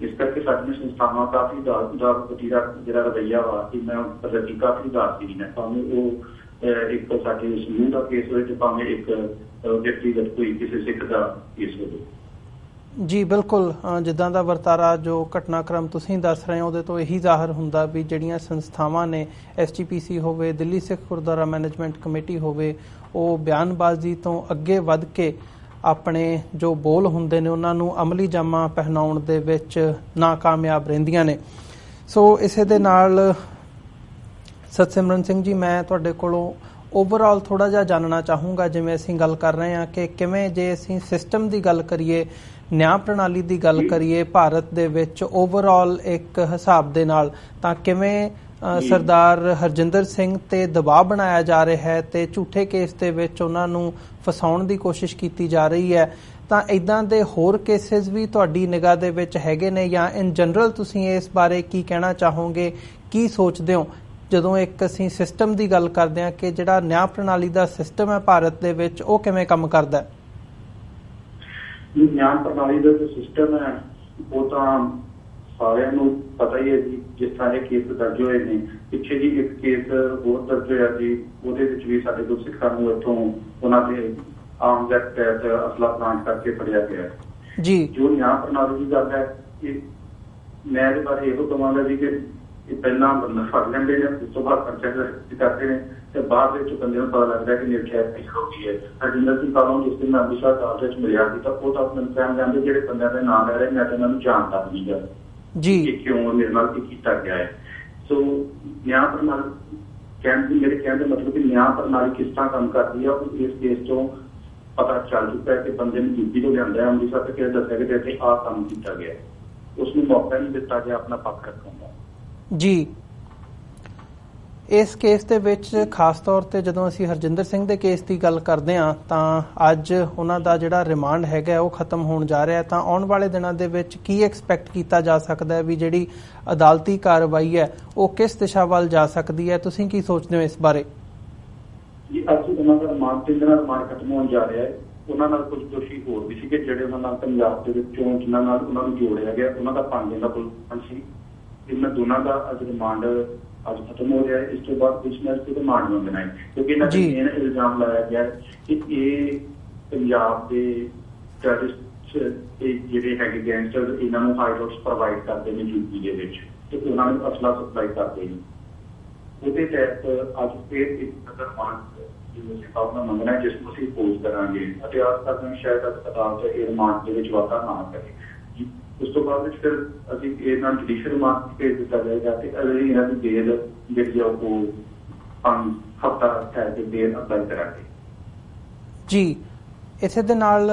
ਇਸ ਕਰਕੇ ਸਾਡੀਆਂ ਸੰਸਥਾਵਾਂ ਕਾਫੀ ਜਿਹੜਾ ਰਵੱਈਆ ਵਾ ਕਿ ਮੈਂ ਪ੍ਰਗਤੀ ਕਾਫੀ ਉਦਾਸੀ ਨੇ, ਭਾਵੇਂ ਉਹ ਇੱਕ ਸਾਡੇ ਸਮੂਹ ਦਾ ਕੇਸ ਹੋਵੇ ਤੇ ਭਾਵੇਂ ਇੱਕ ਵਿਅਕਤੀਗਤ ਕੋਈ ਕਿਸੇ ਸਿੱਖ ਦਾ ਕੇਸ ਹੋਵੇ। ਜੀ ਬਿਲਕੁਲ, ਜਿੱਦਾਂ ਦਾ ਵਰਤਾਰਾ ਜੋ ਘਟਨਾਕ੍ਰਮ ਤੁਸੀਂ ਦੱਸ ਰਹੇ ਹੋ ਉਹਦੇ ਤੋਂ ਇਹੀ ਜ਼ਾਹਰ ਹੁੰਦਾ ਵੀ ਜਿਹੜੀਆਂ ਸੰਸਥਾਵਾਂ ਨੇ, SGPC ਹੋਵੇ, ਦਿੱਲੀ ਸਿੱਖ ਗੁਰਦੁਆਰਾ ਮੈਨੇਜਮੈਂਟ ਕਮੇਟੀ ਹੋਵੇ, ਉਹ ਬਿਆਨਬਾਜ਼ੀ ਤੋਂ ਅੱਗੇ ਵੱਧ ਕੇ ਆਪਣੇ ਜੋ ਬੋਲ ਹੁੰਦੇ ਨੇ ਉਹਨਾਂ ਨੂੰ ਅਮਲੀ ਜਾਮਾ ਪਹਿਨਾਉਣ ਦੇ ਵਿੱਚ ਨਾਕਾਮਯਾਬ ਰਹਿੰਦੀਆਂ ਨੇ। ਸੋ ਇਸੇ ਦੇ ਨਾਲ ਸਤਸਿਮਰਨ ਸਿੰਘ ਜੀ, ਮੈਂ ਤੁਹਾਡੇ ਕੋਲੋਂ ਓਵਰਆਲ ਥੋੜ੍ਹਾ ਜਿਹਾ ਜਾਣਨਾ ਚਾਹੂੰਗਾ, ਜਿਵੇਂ ਅਸੀਂ ਗੱਲ ਕਰ ਰਹੇ ਹਾਂ ਕਿ ਕਿਵੇਂ ਜੇ ਅਸੀਂ ਸਿਸਟਮ ਦੀ ਗੱਲ ਕਰੀਏ, ਨਿਆਂ ਪ੍ਰਣਾਲੀ ਦੀ ਗੱਲ ਕਰੀਏ ਭਾਰਤ ਦੇ ਵਿੱਚ ਓਵਰਆਲ ਇੱਕ ਹਿਸਾਬ ਦੇ ਨਾਲ, ਤਾਂ ਕਿਵੇਂ ਸਰਦਾਰ ਹਰਜਿੰਦਰ ਸਿੰਘ ਤੇ ਦਬਾਅ ਬਣਾਇਆ ਜਾ ਰਿਹਾ ਹੈ ਤੇ ਝੂਠੇ ਕੇਸ ਦੇ ਵਿੱਚ ਉਹਨਾਂ ਨੂੰ ਫਸਾਉਣ ਦੀ ਕੋਸ਼ਿਸ਼ ਕੀਤੀ ਜਾ ਰਹੀ ਹੈ, ਤਾਂ ਇੱਦਾਂ ਦੇ ਹੋਰ ਕੇਸਿਸ ਵੀ ਤੁਹਾਡੀ ਨਿਗਾਹ ਦੇ ਵਿੱਚ ਹੈਗੇ ਨੇ ਜਾਂ ਇਨ ਜਨਰਲ ਤੁਸੀਂ ਇਸ ਬਾਰੇ ਕੀ ਕਹਿਣਾ ਚਾਹੋਗੇ? ਕੀ ਸੋਚਦੇ ਹੋ ਜਦੋਂ ਇੱਕ ਅਸੀਂ ਸਿਸਟਮ ਦੀ ਗੱਲ ਕਰਦੇ ਹਾਂ ਕਿ ਜਿਹੜਾ ਨਿਆਂ ਪ੍ਰਣਾਲੀ ਦਾ ਸਿਸਟਮ ਹੈ ਭਾਰਤ ਦੇ ਵਿੱਚ ਉਹ ਕਿਵੇਂ ਕੰਮ ਕਰਦਾ ਹੈ? ਨਿਆਂ ਪ੍ਰਣਾਲੀ ਦਾ ਜੋ ਸਿਸਟਮ ਹੈ ਉਹ ਤਾਂ ਸਾਰਿਆਂ ਨੂੰ ਪਤਾ ਹੀ ਹੈ ਜੀ। ਜਿਸ ਤਰ੍ਹਾਂ ਇਹ ਕੇਸ ਦਰਜ ਹੋਏ ਨੇ, ਪਿੱਛੇ ਜੀ ਇੱਕ ਕੇਸ ਹੋਰ ਦਰਜ ਹੋਇਆ ਜੀ, ਉਹਦੇ ਵਿੱਚ ਵੀ ਸਾਡੇ ਗੁਰਸਿੱਖਾਂ ਨੂੰ ਇੱਥੋਂ ਉਹਨਾਂ ਦੇ ਆਰਮਜ਼ ਐਕਟ ਤਹਿਤ ਅਸਲਾ ਪਲਾਂਟ ਕਰਕੇ ਫੜਿਆ ਗਿਆ ਜੀ। ਜੋ ਨਿਆਂ ਪ੍ਰਣਾਲੀ ਦੀ ਗੱਲ ਹੈ, ਇਹ ਮੈਂ ਇਹਦੇ ਬਾਰੇ ਇਹੋ ਕਹਾਂਗਾ ਜੀ ਕਿ ਇਹ ਪਹਿਲਾਂ ਬੰਦਾ ਫੜ ਲੈਂਦੇ ਨੇ, ਉਸ ਤੋਂ ਬਾਅਦ ਖਰਚਾ ਕਰਦੇ ਨੇ ਤੇ ਬਾਅਦ ਵਿੱਚ ਬੰਦੇ ਨੂੰ ਪਤਾ ਲੱਗਦਾ ਕਿ ਨਿਰਖਿਆ ਹੋ ਗਈ ਹੈ। ਹਰਜਿੰਦਰ ਸਿੰਘ ਕਾਲੋਂ ਜਿਸ ਦਿਨ ਮੈਂ ਅੰਮ੍ਰਿਤਸਰ ਕਾਲਜ ਵਿੱਚ ਮਿਲਿਆ ਸੀ ਤਾਂ ਉਹ ਤਾਂ ਮੈਨੂੰ ਕਹਿਣ ਜਾਂਦੇ ਜਿਹੜੇ ਬੰਦਿਆਂ ਦੇ ਨਾਮ ਲੈ ਰਹੇ ਮੈਂ ਤਾਂ ਇਹਨਾਂ ਨੂੰ ਜਾਣਦਾ ਨਹੀਂ ਗਾ ਜੀ, ਕਿਉਂ ਮੇਰੇ ਨਾਲ ਕੀ ਕੀਤਾ ਗਿਆ ਹੈ। ਸੋ ਨਿਆਂ ਪ੍ਰਣਾਲੀ ਮੇਰੇ ਕਹਿਣ ਦਾ ਮਤਲਬ ਕਿ ਨਿਆਂ ਪ੍ਰਣਾਲੀ ਕਿਸ ਤਰ੍ਹਾਂ ਕੰਮ ਕਰਦੀ ਹੈ ਉਹ ਇਸ ਕੇਸ ਤੋਂ ਪਤਾ ਚੱਲ ਚੁੱਕਾ ਹੈ ਕਿ ਬੰਦੇ ਨੂੰ ਯੂਪੀ ਤੋਂ ਲਿਆਂਦਾ ਹੈ, ਅੰਮ੍ਰਿਤਸਰ ਤੱਕ ਦੱਸਿਆ ਕਿ ਇੱਥੇ ਆਹ ਕੰਮ ਕੀਤਾ ਗਿਆ, ਉਸਨੂੰ ਮੌਕਾ ਨਹੀਂ ਦਿੱਤਾ ਗਿਆ ਆਪਣਾ ਪੱਖ ਰੱਖਣ ਦਾ ਜੀ। ਇਸ ਕੇਸ ਦੇ ਵਿੱਚ ਖਾਸ ਤੌਰ ਤੇ ਜਦੋਂ ਅਸੀਂ ਹਰਜਿੰਦਰ ਸਿੰਘ ਦੇ ਕੇਸ ਦੀ ਗੱਲ ਕਰਦੇ ਹਾਂ ਤਾਂ ਅੱਜ ਉਹਨਾਂ ਦਾ ਜਿਹੜਾ ਰਿਮਾਂਡ ਹੈਗਾ ਉਹ ਖਤਮ ਹੋਣ ਜਾ ਰਿਹਾ, ਤਾਂ ਆਉਣ ਵਾਲੇ ਦਿਨਾਂ ਦੇ ਵਿੱਚ ਕੀ ਐਕਸਪੈਕਟ ਕੀਤਾ ਜਾ ਸਕਦਾ ਹੈ ਵੀ ਜਿਹੜੀ ਅਦਾਲਤੀ ਕਾਰਵਾਈ ਹੈ ਉਹ ਕਿਸ ਦਿਸ਼ਾ ਵੱਲ ਜਾ ਸਕਦੀ ਹੈ? ਤੁਸੀਂ ਕੀ ਸੋਚਦੇ ਹੋ ਇਸ ਬਾਰੇ? ਜੀ ਅੱਜ ਉਹਨਾਂ ਦਾ ਰਿਮਾਂਡ 3 ਦਿਨਾਂ ਦਾ ਰਿਮਾਂਡ ਖਤਮ ਹੋਣ ਜਾ ਰਿਹਾ ਹੈ। ਉਹਨਾਂ ਨਾਲ ਕੁਝ ਦੋਸ਼ੀ ਹੋਰ ਵੀ ਸੀਗੇ ਜਿਹੜੇ ਉਹਨਾਂ ਨਾਲ ਪੰਜਾਬ ਦੇ ਵਿੱਚੋਂ ਜਿਨ੍ਹਾਂ ਨਾਲ ਉਹਨਾਂ ਨੂੰ ਜੋੜਿਆ ਗਿਆ, ਉਹਨਾਂ ਦਾ 5 ਦਿਨ ਦਾ ਪੁਲਿਸ ਸੀ। ਇਹਨਾਂ ਦੋਨਾਂ ਦਾ ਅੱਜ ਰਿਮਾਂਡ ਅੱਜ ਖਤਮ ਹੋ ਰਿਹਾ ਹੈ। ਇਸ ਤੋਂ ਬਾਅਦ ਪੁੱਛਣਾ ਤੇ ਰਿਮਾਂਡ ਮੰਗਣਾ ਹੈ ਕਿਉਂਕਿ ਇਹਨਾਂ ਨੇ ਮੇਨ ਇਲਜ਼ਾਮ ਲਾਇਆ ਗਿਆ ਕਿ ਇਹ ਪੰਜਾਬ ਦੇ ਟੈਰਰਿਸਟ ਜਿਹੜੇ ਹੈਗੇ ਗੈਂਗਸਟਰ ਇਹਨਾਂ ਨੂੰ ਹਾਈਡਾਊਟਸ ਪ੍ਰੋਵਾਈਡ ਕਰਦੇ ਨੇ ਯੂਪੀ ਦੇ ਵਿੱਚ ਤੇ ਉਹਨਾਂ ਨੂੰ ਅਸਲਾ ਸਪਲਾਈ ਕਰਦੇ ਨੇ। ਉਹਦੇ ਤਹਿਤ ਅੱਜ ਫਿਰ ਇੱਕ ਰਿਮਾਂਡ ਜਿਵੇਂ ਮੰਗਣਾ ਜਿਸ ਨੂੰ ਅਸੀਂ ਪੋਜ਼ ਕਰਾਂਗੇ ਅਤੇ ਆਸ ਤੱਕ ਸ਼ਾਇਦ ਅਦਾਲਤ ਇਹ ਰਿਮਾਂਡ ਦੇ ਵਿੱਚ ਵਾਧਾ ਨਾ ਕਰੇ। ਉਸ ਤੋਂ ਬਾਅਦ ਵਿੱਚ ਫਿਰ ਅਸੀਂ ਇਹਨਾਂ ਨੂੰ ਜੁਡੀਸ਼ੀਅਲ ਰਿਮਾਂਡ ਭੇਜ ਦਿੱਤਾ ਜਾਏਗਾ ਤੇ ਅਗਲੀ ਇਹਨਾਂ ਦੀ ਬੇਲ ਜਿਹੜੀ ਆ ਉਹ 5 ਹਫ਼ਤਾ ਠਹਿਰ ਕੇ ਬੇਲ ਅਪਲਾਈ ਕਰਾਂਗੇ ਜੀ। ਇਸੇ ਦੇ ਨਾਲ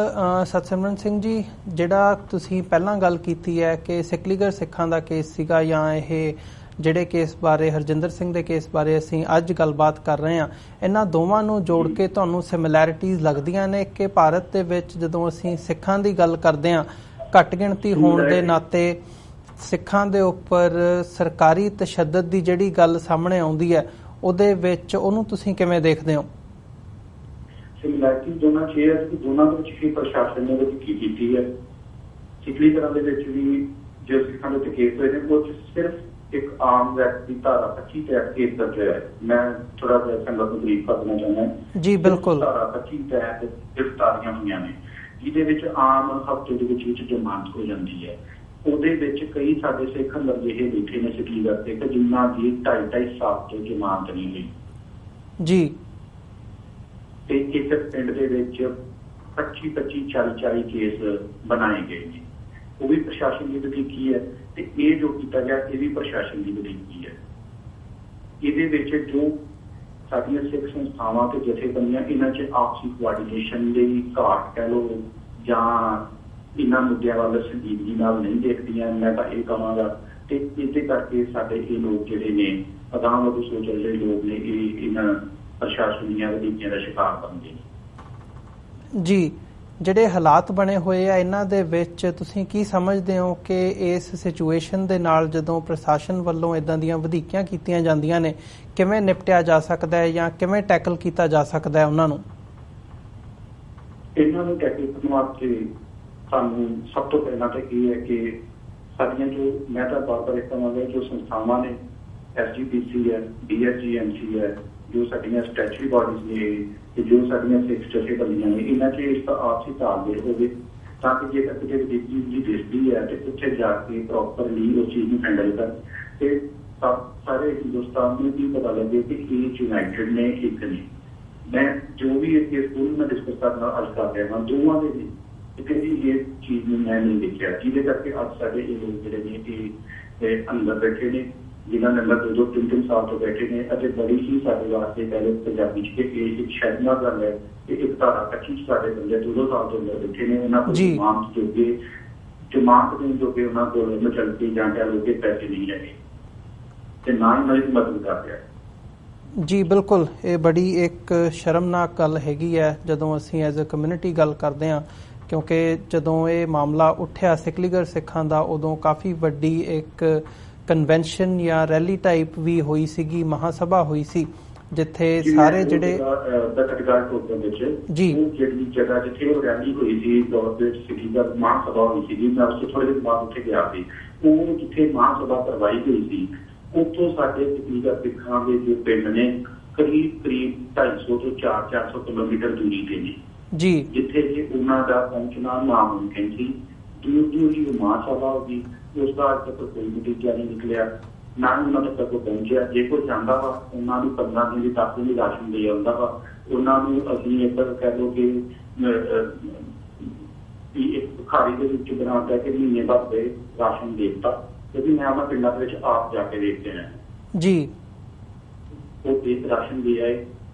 ਸਤਸਿਮਰਨ ਸਿੰਘ ਜੀ, ਜਿਹੜਾ ਤੁਸੀਂ ਪਹਿਲਾਂ ਗੱਲ ਕੀਤੀ ਹੈ ਕਿ ਸਿਕਲੀਗਰ ਸਿੱਖਾਂ ਦਾ ਕੇਸ ਸੀਗਾ ਜਾਂ ਇਹ ਜਿਹੜੇ ਕੇਸ ਬਾਰੇ ਹਰਜਿੰਦਰ ਸਿੰਘ ਦੇ ਕੇਸ ਬਾਰੇ ਅਸੀਂ ਅੱਜ ਗੱਲਬਾਤ ਕਰ ਰਹੇ ਹਾਂ, ਇਹਨਾਂ ਦੋਵਾਂ ਨੂੰ ਜੋੜ ਕੇ ਤੁਹਾਨੂੰ ਸਿਮਿਲੈਰਿਟੀਜ਼ ਲੱਗਦੀਆਂ ਨੇ ਕਿ ਭਾਰਤ ਦੇ ਵਿੱਚ ਜਦੋਂ ਅਸੀਂ ਸਿੱਖਾਂ ਦੀ ਗੱਲ ਕਰਦੇ ਹਾਂ, ਘੱਟ ਗਿਣਤੀ ਹੋਣ ਦੇ ਨਾਤੇ ਸਿੱਖਾਂ ਦੇ ਉੱਪਰ ਸਰਕਾਰੀ ਤਸ਼ੱਦਦ ਦੀ ਜਿਹੜੀ ਗੱਲ ਸਾਹਮਣੇ ਆਉਂਦੀ ਹੈ ਉਹਦੇ ਵਿੱਚ ਉਹਨੂੰ ਤੁਸੀਂ ਕਿਵੇਂ ਦੇਖਦੇ ਹੋ? ਸਿਮਿਲੈਰਿਟੀ ਦੋਨਾਂ 'ਚ ਇਹ ਹੈ ਕਿ ਦੋਨਾਂ ਦੇ ਵਿੱਚ ਹੀ ਪ੍ਰਸ਼ਾਸਨ ਨੇ ਉਹਦੀ ਕੀ ਕੀਤੀ ਹੈ। ਸਿੱਖਲੀਗਰਾਂ ਦੇ ਵਿੱਚ ਵੀ ਜੋ ਸਿੱਖਾਂ ਦੇ ਕੇਸ ਹੋਏ ਨੇ ਉਹ ਸਿਰਫ ਇੱਕ ਆਮ ਐਕਟ ਦੀ ਧਾਰਾ 25 ਤਹਿਤ ਕੇਸ ਦਰਜ ਹੋਇਆ ਹੈ। ਮੈਂ ਥੋੜਾ ਜਿਹਾ ਸੰਗਤ ਨੂੰ ਬਰੀਫ ਕਰਨਾ ਚਾਹੁੰਦਾ ਜੀ। ਬਿਲਕੁਲ, ਧਾਰਾ 25 ਤਹਿਤ ਗ੍ਰਿਫਤਾਰੀਆਂ ਹੋਈਆਂ ਨੇ ਜਿਹਦੇ ਵਿੱਚ ਆਮ ਹਫ਼ਤੇ ਦੇ ਵਿੱਚ ਜ਼ਮਾਨਤ ਹੋ ਜਾਂਦੀ ਹੈ। ਉਹਦੇ ਵਿੱਚ ਕਈ ਸਾਡੇ ਸਿੱਖ ਅੰਦਰ ਜਿਹੇ ਬੈਠੇ ਨੇ ਸਿੱਖਲੀਗਰ ਸਿੱਖ ਜਿਨ੍ਹਾਂ ਦੀ 2.5 ਸਾਲ ਤੋਂ ਜ਼ਮਾਨਤ ਨਹੀਂ ਹੋਈ ਜੀ। ਤੇ ਇੱਕ ਪਿੰਡ ਦੇ ਵਿੱਚ 25 40 ਕੇਸ ਬਣਾਏ ਗਏ ਨੇ ਉਹ ਵੀ ਪ੍ਰਸ਼ਾਸਨ ਦੀ ਵਧੀਕੀ ਹੈ, ਤੇ ਇਹ ਜੋ ਕੀਤਾ ਗਿਆ ਇਹ ਵੀ ਪ੍ਰਸ਼ਾਸਨ ਦੀ ਵਧੀਕੀ ਹੈ। ਇਹਦੇ ਵਿੱਚ ਜੋ ਸਾਡੀਆਂ ਸਿੱਖ ਸੰਸਥਾਵਾਂ ਤੇ ਜਥੇਬੰਦੀਆਂ ਇਹਨਾਂ 'ਚ ਆਪਸੀ ਕੋਆਰਡੀਨੇਸ਼ਨ ਦੀ ਘਾਟ ਕਹਿ ਲਓ ਜਾਂ ਇਹਨਾਂ ਮੁੱਦਿਆਂ ਵੱਲ ਸੰਜੀਦਗੀ ਨਾਲ ਨਹੀਂ ਦੇਖਦੀਆਂ, ਮੈਂ ਤਾਂ ਇਹ ਕਹਾਂਗਾ। ਤੇ ਇਸੇ ਕਰਕੇ ਸਾਡੇ ਇਹ ਲੋਕ ਜਿਹੜੇ ਨੇ ਅਗਾਂਹ ਵਧੂ ਸੋਚ ਰਹੇ ਲੋਕ ਨੇ, ਇਹ ਇਹਨਾਂ ਪ੍ਰਸ਼ਾਸਨ ਦੀਆਂ ਵਧੀਕੀਆਂ ਦਾ ਸ਼ਿਕਾਰ ਬਣਦੇ ਨੇ। ਜੀ, ਜਿਹੜੇ ਹਾਲਾਤ ਬਣੇ ਹੋਏ ਆ ਇਹਨਾਂ ਦੇ ਵਿੱਚ ਤੁਸੀਂ ਕੀ ਸਮਝਦੇ ਹੋ ਕਿ ਇਸ ਸਿਚੁਏਸ਼ਨ ਦੇ ਨਾਲ ਜਦੋਂ ਪ੍ਰਸ਼ਾਸਨ ਵੱਲੋਂ ਇਦਾਂ ਦੀਆਂ ਵਧੀਕੀਆਂ ਕੀਤੀਆਂ ਜਾਂਦੀਆਂ ਨੇ, ਕਿਵੇਂ ਨਿਪਟਿਆ ਜਾ ਸਕਦਾ ਹੈ ਜਾਂ ਕਿਵੇਂ ਟੈਕਲ ਕੀਤਾ ਜਾ ਸਕਦਾ ਹੈ ਉਹਨਾਂ ਨੂੰ? ਇਹਨਾਂ ਨੂੰ ਟੈਕਲ ਕਰਨ ਵਾਸਤੇ ਸਾਨੂੰ ਸਭ ਤੋਂ ਪਹਿਲਾਂ ਤਾਂ ਇਹ ਹੈ ਕਿ ਸਾਡੀਆਂ ਜੋ ਮੈਂ ਤਾਂ ਬਾਰ-ਬਾਰ ਇਹ ਕਹਾਂਗਾ, ਜੋ ਸੰਸਥਾਵਾਂ ਨੇ SGPC ਹੈ, DSGMC ਹੈ, ਜੋ ਸਾਡੀਆਂ ਸਟੈਚੂਟਰੀ ਬਾਡੀਜ਼ ਨੇ ਤੇ ਜੋ ਸਾਡੀਆਂ ਸਿੱਖ ਜਥੇਬੰਦੀਆਂ ਨੇ, ਇਹਨਾਂ 'ਚ ਇਸ ਦਾ ਆਪਸੀ ਤਾਲਮੇਲ ਹੋਵੇ ਤਾਂ ਕਿ ਜੇਕਰ ਕਿਤੇ ਵਧੀਕੀ ਜੀ ਦਿਸਦੀ ਹੈ ਤੇ ਉੱਥੇ ਜਾ ਕੇ ਪ੍ਰੋਪਰਲੀ ਉਸ ਚੀਜ਼ ਨੂੰ ਹੈਂਡਲ ਕਰ ਤੇ ਸਾਰੇ ਹਿੰਦੁਸਤਾਨ ਨੂੰ ਵੀ ਪਤਾ ਲੱਗੇ ਕਿ ਇਹ ਯੂਨਾਈਟਿਡ ਨੇ, ਇੱਕ ਨੇ। ਮੈਂ ਜੋ ਵੀ ਇਸ ਸਕੂਲ ਮੈਂ ਡਿਸਕਸ ਕਰਨਾ ਅੱਜ ਕਰ ਰਿਹਾ ਹਾਂ, ਦੋਵਾਂ ਦੇ ਵੀ ਕਿਤੇ ਵੀ ਇਹ ਚੀਜ਼ ਨੂੰ ਮੈਂ ਨਹੀਂ ਦੇਖਿਆ, ਜਿਹਦੇ ਕਰਕੇ ਅੱਜ ਸਾਡੇ ਇਹ ਲੋਕ ਜਿਹੜੇ ਨੇ ਇਹ ਅੰਦਰ ਬੈਠੇ ਨੇ, ਜਿਨ੍ਹਾਂ ਨੇ ਅੰਦਰ 2-3 ਸਾਲ ਤੋਂ ਬੈਠੇ ਨੇ, ਅਤੇ ਬੜੀ ਹੀ ਸਾਡੇ ਵਾਸਤੇ ਪਹਿਲੇ ਪੰਜਾਬੀ 'ਚ ਕਿ ਇਹ ਇੱਕ ਸ਼ਰਮਨਾਕ ਗੱਲ ਹੈ ਕਿ ਇੱਕ ਧਾਰਾ 25 ਸਾਡੇ ਬੰਦੇ 2 ਸਾਲ ਤੋਂ ਅੰਦਰ ਬੈਠੇ ਨੇ, ਉਹਨਾਂ ਕੋਲ ਜਮਾਨਤ ਦੇਣ ਜੋਗੇ ਉਹਨਾਂ ਕੋਲ ਮਚਲਤੀ ਜਾਂ ਕਹਿ ਲਓ ਕਿ ਪੈਸੇ ਨਹੀਂ ਹੈਗੇ ਤੇ ਨਾ ਹੀ ਉਹਨਾਂ ਦੀ ਮਦਦ ਕਰ ਰਿਹਾ। ਜੀ ਬਿਲਕੁਲ, ਇਹ ਬੜੀ ਇੱਕ ਸ਼ਰਮਨਾਕ ਗੱਲ ਹੈਗੀ ਹੈ ਜਦੋਂ ਅਸੀਂ ਐਜ਼ ਅ ਕਮਿਊਨਿਟੀ ਗੱਲ ਕਰਦੇ ਹਾਂ, ਕਿਉਂਕਿ ਜਦੋਂ ਇਹ ਮਾਮਲਾ ਉੱਠਿਆ ਸਿਕਲੀਗਰ ਸਿੱਖਾਂ ਦਾ, ਉਦੋਂ ਕਾਫੀ ਵੱਡੀ ਇੱਕ ਕਨਵੈਨਸ਼ਨ ਜਾਂ ਰੈਲੀ ਟਾਈਪ ਵੀ ਹੋਈ ਸੀਗੀ, ਮਹਾਸਭਾ ਹੋਈ ਸੀ, ਜਿੱਥੇ ਸਾਰੇ ਜਿਹੜੇ ਜੀ ਜਿਹੜੀ ਜਗ੍ਹਾ ਜਿੱਥੇ ਉਹ ਰੈਲੀ ਹੋਈ ਸੀ ਗਵਰਨਮੈਂਟ ਸਿਟੀ ਦਾ ਮਹਾਸਭਾ ਹੋਈ ਸੀ, ਮੈਂ ਉਸ ਤੋਂ ਥੋੜੇ ਦਿਨ ਬਾਅਦ ਉੱਥੇ ਗਿਆ ਸੀ, ਉਹ ਜਿੱਥੇ ਮਹਾਸਭਾ ਕਰਵਾਈ ਗਈ ਸੀ ਉੱਥੋਂ ਸਾਡੇ ਸਿਕਲੀਗਰ ਸਿੱਖਾਂ ਦੇ ਜੋ ਪਿੰਡ ਨੇ ਕਰੀਬ 250 ਤੋਂ 400 ਕਿਲੋਮੀਟਰ ਦੂਰੀ ਤੇ ਨੇ ਜੀ, ਜਿੱਥੇ ਕਿ ਉਹਨਾਂ ਦਾ ਪਹੁੰਚਣਾ ਨਾਮੁਮਕਿਨ ਸੀ। ਦੂਰ ਹੀ ਮਹਾਸਭਾ ਹੋਈ, ਉਸ ਦਾ ਅੱਜ ਤੱਕ ਕੋਈ ਨਤੀਜਾ ਨਹੀਂ ਨਿਕਲਿਆ, ਨਾ ਹੀ ਉਹਨਾਂ ਤੱਕ ਪਹੁੰਚਿਆ। ਜੇ ਕੋਈ ਜਾਂਦਾ ਵਾ ਉਹਨਾਂ ਨੂੰ 15 ਦਿਨ ਦੀ 10 ਦਿਨ ਦੀ ਰਾਸ਼ਨ ਦੇ ਆਉਂਦਾ ਵਾ, ਉਹਨਾਂ ਨੂੰ ਅਸੀਂ ਇੱਧਰ ਕਹਿ ਲਓ ਕਿ ਇੱਕ ਭਿਖਾਰੀ ਦੇ ਵਿੱਚ ਬਣਾਉਂਦਾ ਕਿ ਮਹੀਨੇ ਬਾਅਦ ਦੇ ਰਾਸ਼ਨ ਦੇ ਦਿੱਤਾ, ਕਿਉਂਕਿ ਮੈਂ ਉਹਨਾਂ ਪਿੰਡਾਂ ਦੇ ਵਿੱਚ ਆਪ ਜਾ ਕੇ ਦੇਖਦੇ ਹਾਂ ਜੀ, ਉਹ ਦੇ ਰਾਸ਼ਨ ਦੇ ਆਏ,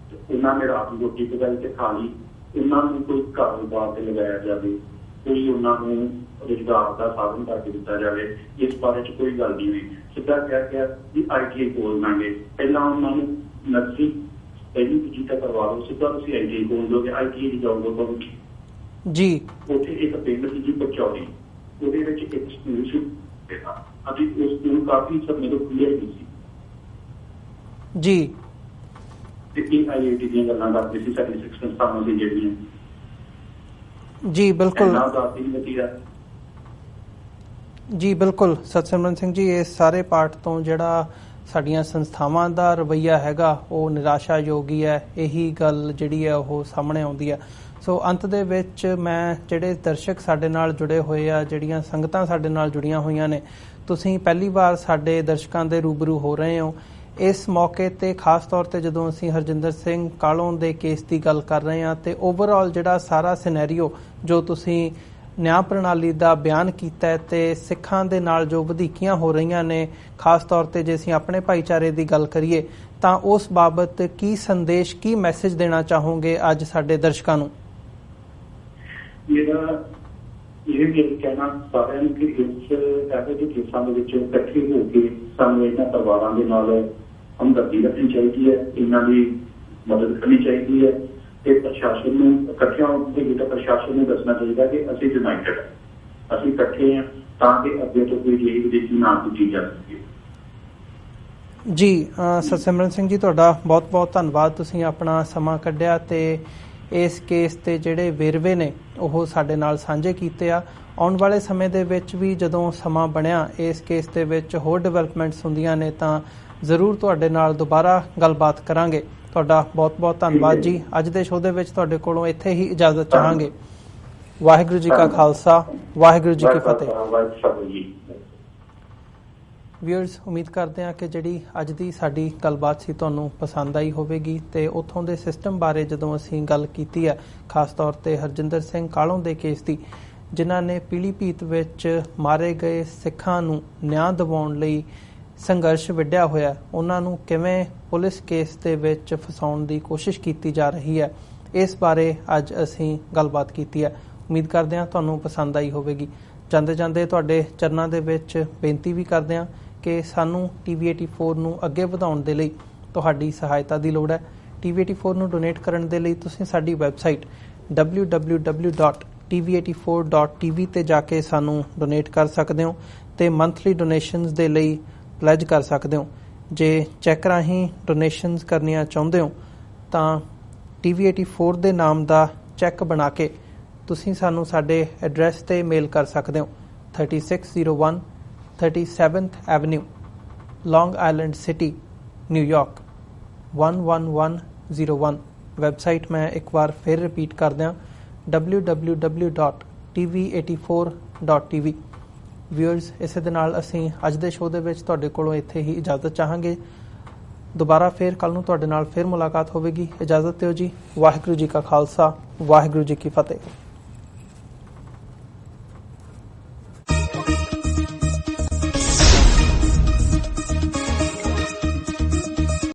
ਉਹਨਾਂ ਨੇ ਰਾਤ ਨੂੰ ਰੋਟੀ ਪਕਾਈ ਤੇ ਖਾ ਲਈ, ਉਹਨਾਂ ਨੂੰ ਕੋਈ ਕਾਰੋਬਾਰ ਤੇ ਲਗਾਇਆ ਜਾਵੇ, ਕੋਈ ਉਹਨਾਂ ਨੂੰ ਰੁਜ਼ਗਾਰ ਦਾ ਸਾਧਨ ਕਰਕੇ ਦਿੱਤਾ ਜਾਵੇ, ਇਸ ਬਾਰੇ ਚ ਕੋਈ ਗੱਲ ਨਹੀਂ ਹੋਈ। ਸਿੱਧਾ ਕਿਹਾ ਗਿਆ ਵੀ ITI ਖੋਲ ਦਾਂਗੇ, ਪਹਿਲਾਂ ਉਹਨਾਂ ਨੂੰ ਨਰਸਰੀ ਪਹਿਲੀ ਦੂਜੀ ਤੱਕ ਕਰਵਾ ਲਓ, ਸਿੱਧਾ ਤੁਸੀਂ ITI ਖੋਲ ਦੋਗੇ, ITI ਦੀ ਜੋਬ ਹੋਵੇਗੀ ਜੀ। ਉੱਥੇ ਇੱਕ ਪਿੰਡ ਸੀ ਜੀ ਪਚੌੜੀ, ਉਹਦੇ ਵਿੱਚ ਇੱਕ ਸਕੂਲ ਸੀ, ਅਸੀਂ ਉਹ ਸਕੂਲ ਕਾਫੀ ਸਮੇਂ ਤੋਂ ਕਲੀਅਰ ਨਹੀਂ ਸੀ ਜੀ, ਤੇ IIT ਦੀਆਂ ਗੱਲਾਂ ਕਰਦੇ ਸੀ ਸਾਡੀ ਸਿੱਖ ਸੰਸਥਾਵਾਂ ਦੀ ਜਿਹੜੀਆਂ ਜੀ। ਬਿਲਕੁਲ ਜੀ, ਬਿਲਕੁਲ ਸਤਸਿਮਰਨ ਸਿੰਘ ਜੀ, ਇਸ ਸਾਰੇ ਪਾਰਟ ਤੋਂ ਜਿਹੜਾ ਸਾਡੀਆਂ ਸੰਸਥਾਵਾਂ ਦਾ ਰਵੱਈਆ ਹੈਗਾ ਉਹ ਨਿਰਾਸ਼ਾਯੋਗ ਹੀ ਹੈ, ਇਹੀ ਗੱਲ ਜਿਹੜੀ ਹੈ ਉਹ ਸਾਹਮਣੇ ਆਉਂਦੀ ਹੈ। ਸੋ ਅੰਤ ਦੇ ਵਿੱਚ ਮੈਂ ਜਿਹੜੇ ਦਰਸ਼ਕ ਸਾਡੇ ਨਾਲ ਜੁੜੇ ਹੋਏ ਆ, ਜਿਹੜੀਆਂ ਸੰਗਤਾਂ ਸਾਡੇ ਨਾਲ ਜੁੜੀਆਂ ਹੋਈਆਂ ਨੇ, ਤੁਸੀਂ ਪਹਿਲੀ ਵਾਰ ਸਾਡੇ ਦਰਸ਼ਕਾਂ ਦੇ ਰੂਬਰੂ ਹੋ ਰਹੇ ਹੋ ਇਸ ਮੌਕੇ ਤੇ, ਖਾਸ ਤੌਰ ਤੇ ਜਦੋਂ ਅਸੀਂ ਹਰਜਿੰਦਰ ਸਿੰਘ ਕਾਲੋਂ ਦੇ ਕੇਸ ਦੀ ਗੱਲ ਕਰ ਰਹੇ ਹਾਂ, ਤੇ ਓਵਰਆਲ ਜਿਹੜਾ ਸਾਰਾ ਸਿਨੈਰੀਓ ਜੋ ਤੁਸੀਂ ਨਿਆਂ ਪ੍ਰਣਾਲੀ ਦਾ ਬਿਆਨ ਕੀਤਾ ਹੈ ਤੇ ਸਿੱਖਾਂ ਦੇ ਨਾਲ ਜੋ ਵਧੀਕੀਆਂ ਹੋ ਰਹੀਆਂ ਨੇ, ਖਾਸ ਤੌਰ ਤੇ ਜੇ ਅਸੀਂ ਆਪਣੇ ਭਾਈਚਾਰੇ ਦੀ ਗੱਲ ਕਰੀਏ ਤਾਂ ਉਸ ਬਾਬਤ ਕੀ ਸੰਦੇਸ਼, ਕੀ ਮੈਸੇਜ ਦੇਣਾ ਚਾਹੋਗੇ ਅੱਜ ਸਾਡੇ ਦਰਸ਼ਕਾਂ ਨੂੰ? ਮੇਰਾ ਇਹ ਵੀ ਕਹਿਣਾ ਸਾਰਿਆਂ ਨੂੰ ਕਿ ਇਸ ਇਹੋ ਜਿਹੇ ਕੇਸਾਂ ਦੇ ਵਿੱਚ ਇਕੱਠੇ ਹੋ ਕੇ ਸਾਨੂੰ ਇਹਨਾਂ ਪਰਿਵਾਰਾਂ ਦੇ ਨਾਲ ਹਮਦਰਦੀ ਰੱਖਣੀ ਚਾਹੀਦੀ ਹੈ, ਇਹਨਾਂ ਦੀ ਮਦਦ ਕਰਨੀ ਚਾਹੀਦੀ ਹੈ, ਤੇ ਪ੍ਰਸ਼ਾਸਨ ਨੂੰ ਇਕੱਠਿਆਂ ਹੋ ਕੇ ਤਾਂ ਪ੍ਰਸ਼ਾਸਨ ਨੂੰ ਦੱਸਣਾ ਚਾਹੀਦਾ ਕਿ ਅਸੀਂ ਯੂਨਾਈਟਿਡ, ਅਸੀਂ ਇਕੱਠੇ ਹਾਂ ਤਾਂ ਕਿ ਅੱਗੇ ਤੋਂ ਕੋਈ ਜਿਹੜੀ ਵਿਦੇਸ਼ੀ ਨਾ ਕੀਤੀ ਜਾ ਸਕੇ ਜੀ। ਸਤਸਿਮਰਨ ਸਿੰਘ ਜੀ, ਤੁਹਾਡਾ ਬਹੁਤ ਬਹੁਤ ਧੰਨਵਾਦ, ਤੁਸੀਂ ਆਪਣਾ ਸਮਾਂ ਕੱਢਿਆ ਤੇ ਇਸ ਕੇਸ ਤੇ ਜਿਹੜੇ ਵੇਰਵੇ ਨੇ ਉਹ ਸਾਡੇ ਨਾਲ ਸਾਂਝੇ ਕੀਤੇ ਆ। ਆਉਣ ਵਾਲੇ ਸਮੇਂ ਦੇ ਵਿੱਚ ਵੀ ਜਦੋਂ ਸਮਾਂ ਬਣਿਆ ਇਸ ਕੇਸ ਦੇ ਵਿੱਚ ਹੋਰ ਡਿਵੈਲਪਮੈਂਟਸ ਹੁੰਦੀਆਂ ਨੇ ਤਾਂ ਜ਼ਰੂਰ ਤੁਹਾਡੇ ਨਾਲ ਦੁਬਾਰਾ ਗੱਲਬਾਤ ਕਰਾਂਗੇ। ਤੁਹਾਡਾ ਬਹੁਤ ਬਹੁਤ ਧੰਨਵਾਦ ਜੀ। ਅੱਜ ਦੇ ਸ਼ੋਅ ਦੇ ਵਿੱਚ ਤੁਹਾਡੇ ਕੋਲੋਂ ਇੱਥੇ ਹੀ ਇਜਾਜ਼ਤ ਚਾਹਾਂਗੇ। ਵਾਹਿਗੁਰੂ ਜੀ ਕਾ ਖਾਲਸਾ, ਵਾਹਿਗੁਰੂ ਜੀ ਕੀ ਫਤਿਹ। ਵਿਊਅਰਸ, ਉਮੀਦ ਕਰਦੇ ਹਾਂ ਕਿ ਜਿਹੜੀ ਅੱਜ ਦੀ ਸਾਡੀ ਗੱਲਬਾਤ ਸੀ ਤੁਹਾਨੂੰ ਪਸੰਦ ਆਈ ਹੋਵੇਗੀ, ਤੇ ਉੱਥੋਂ ਦੇ ਸਿਸਟਮ ਬਾਰੇ ਜਦੋਂ ਅਸੀਂ ਗੱਲ ਕੀਤੀ ਹੈ, ਖਾਸ ਤੌਰ ਤੇ ਹਰਜਿੰਦਰ ਸਿੰਘ ਕਾਲੋਂ ਦੇ ਕੇਸ ਦੀ, ਜਿਨ੍ਹਾਂ ਨੇ ਪੀਲੀਭੀਤ ਵਿੱਚ ਮਾਰੇ ਗਏ ਸਿੱਖਾਂ ਨੂੰ ਨਿਆਂ ਦਿਵਾਉਣ ਲਈ ਸੰਘਰਸ਼ ਵਿੱਢਿਆ ਹੋਇਆ, ਉਹਨਾਂ ਨੂੰ ਕਿਵੇਂ ਪੁਲਿਸ ਕੇਸ ਦੇ ਵਿੱਚ ਫਸਾਉਣ ਦੀ ਕੋਸ਼ਿਸ਼ ਕੀਤੀ ਜਾ ਰਹੀ ਹੈ, ਇਸ ਬਾਰੇ ਅੱਜ ਅਸੀਂ ਗੱਲਬਾਤ ਕੀਤੀ ਹੈ। ਉਮੀਦ ਕਰਦੇ ਹਾਂ ਤੁਹਾਨੂੰ ਪਸੰਦ ਆਈ ਹੋਵੇਗੀ। ਜਾਂਦੇ ਜਾਂਦੇ ਤੁਹਾਡੇ ਚਰਨਾਂ ਦੇ ਵਿੱਚ ਬੇਨਤੀ ਵੀ ਕਰਦੇ ਹਾਂ ਕਿ ਸਾਨੂੰ TV84 ਨੂੰ ਅੱਗੇ ਵਧਾਉਣ ਦੇ ਲਈ ਤੁਹਾਡੀ ਸਹਾਇਤਾ ਦੀ ਲੋੜ ਹੈ। TV84 ਨੂੰ ਡੋਨੇਟ ਕਰਨ ਦੇ ਲਈ ਤੁਸੀਂ ਸਾਡੀ ਵੈਬਸਾਈਟ www.tv84.tv ਤੇ ਜਾ ਕੇ ਸਾਨੂੰ ਡੋਨੇਟ ਕਰ ਸਕਦੇ ਹੋ ਤੇ ਮੰਥਲੀ ਡੋਨੇਸ਼ਨਸ ਦੇ ਲਈ ਪਲੈਜ ਕਰ ਸਕਦੇ ਹੋ। ਜੇ ਚੈੱਕ ਰਾਹੀਂ ਡੋਨੇਸ਼ਨਸ ਕਰਨੀਆਂ ਚਾਹੁੰਦੇ ਹੋ ਤਾਂ TV84 ਦੇ ਨਾਮ ਦਾ ਚੈੱਕ ਬਣਾ ਕੇ ਤੁਸੀਂ ਸਾਨੂੰ ਸਾਡੇ ਐਡਰੈਸ ਤੇ ਮੇਲ ਕਰ ਸਕਦੇ ਹੋ। 3601 37th ਐਵਨਿਊ, ਲੌਂਗ ਆਈਲੈਂਡ ਸਿਟੀ, ਨਿਊਯਾਰਕ 11101। ਵੈਬਸਾਈਟ ਮੈਂ ਇੱਕ ਵਾਰ ਫਿਰ ਰਿਪੀਟ ਕਰ ਦਿਆਂ, www.tv84.tv। ਵਿਊਅਰਸ, ਇਸੇ ਦੇ ਨਾਲ ਅਸੀਂ ਅੱਜ ਦੇ ਸ਼ੋਅ ਦੇ ਵਿੱਚ ਤੁਹਾਡੇ ਕੋਲੋਂ ਇੱਥੇ ਹੀ ਇਜਾਜ਼ਤ ਚਾਹਾਂਗੇ। ਦੁਬਾਰਾ ਫਿਰ ਕੱਲ੍ਹ ਨੂੰ ਤੁਹਾਡੇ ਨਾਲ ਫਿਰ ਮੁਲਾਕਾਤ ਹੋਵੇਗੀ। ਇਜਾਜ਼ਤ ਦਿਓ ਜੀ। ਵਾਹਿਗੁਰੂ ਜੀ ਕਾ ਖਾਲਸਾ, ਵਾਹਿਗੁਰੂ ਜੀ ਕੀ ਫਤਿਹ।